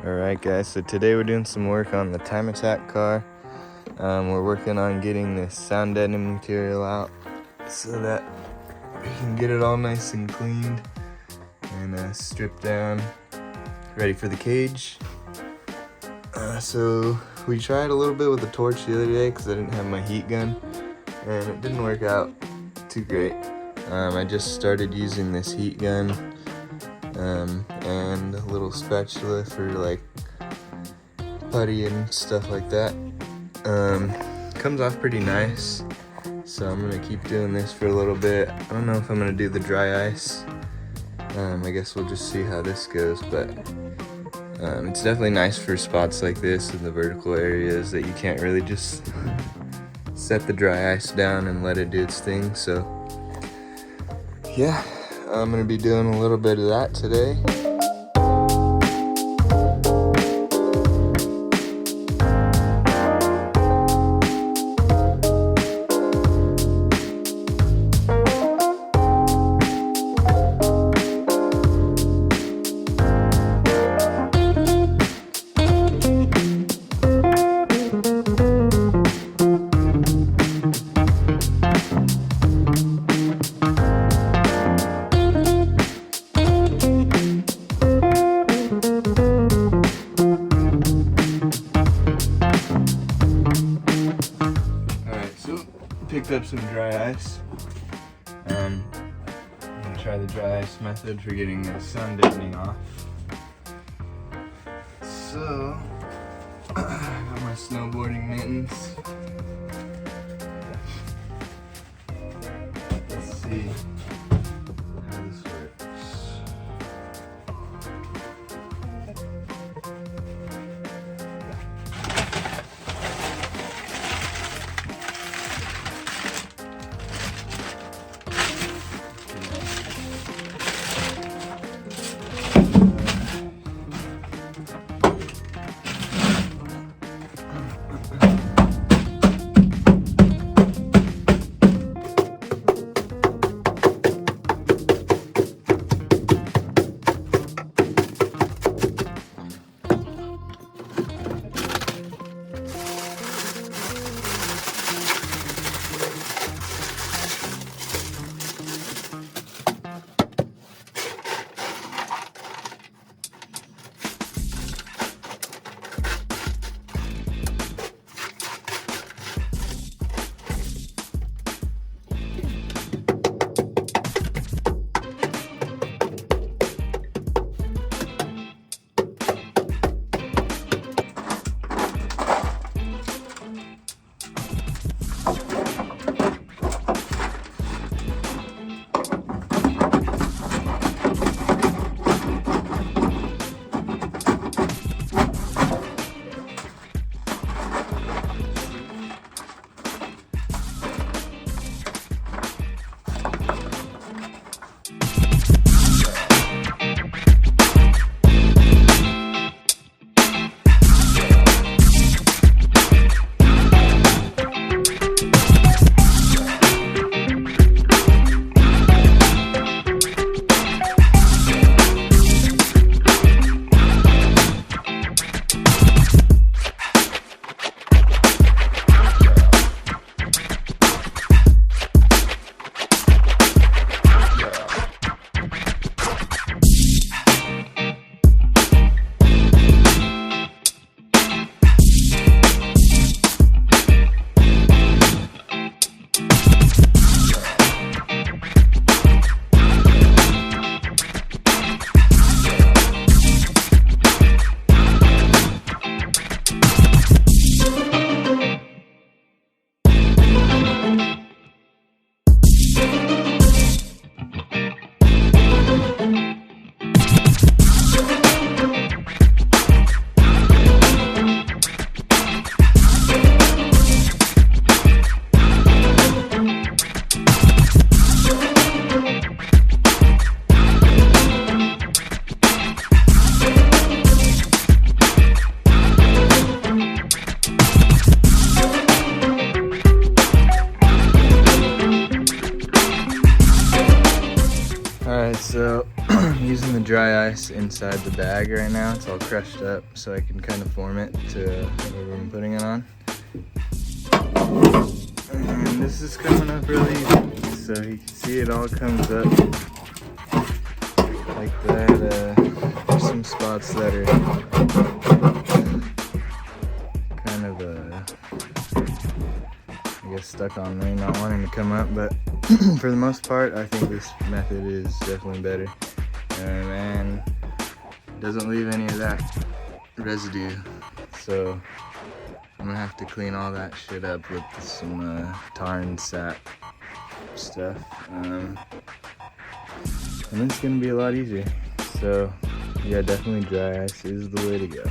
Alright guys, so today we're doing some work on the Time Attack car. We're working on getting this sound deadening material out so that we can get it all nice and cleaned and stripped down, ready for the cage. So we tried a little bit with the torch the other day because I didn't have my heat gun and it didn't work out too great. I just started using this heat gun and a little spatula for like putty and stuff like that. Comes off pretty nice, so I'm gonna keep doing this for a little bit. I don't know if I'm gonna do the dry ice. I guess we'll just see how this goes, but it's definitely nice for spots like this in the vertical areas that you can't really just set the dry ice down and let it do its thing. So yeah, I'm gonna be doing a little bit of that today. Picked up some dry ice. I'm gonna try the dry ice method for getting the sun deadening off. So, I got my snowboarding mittens. Let's see how this works. dry ice inside the bag right now. It's all crushed up, so I can kind of form it to whatever I'm putting it on. And this is coming up really easy, so you can see it all comes up like that. There's some spots that are kind of I guess stuck on there, not wanting to come up, but for the most part, I think this method is definitely better. And doesn't leave any of that residue, so I'm gonna have to clean all that shit up with some tar and sap stuff, and it's gonna be a lot easier. So yeah, definitely dry ice is the way to go.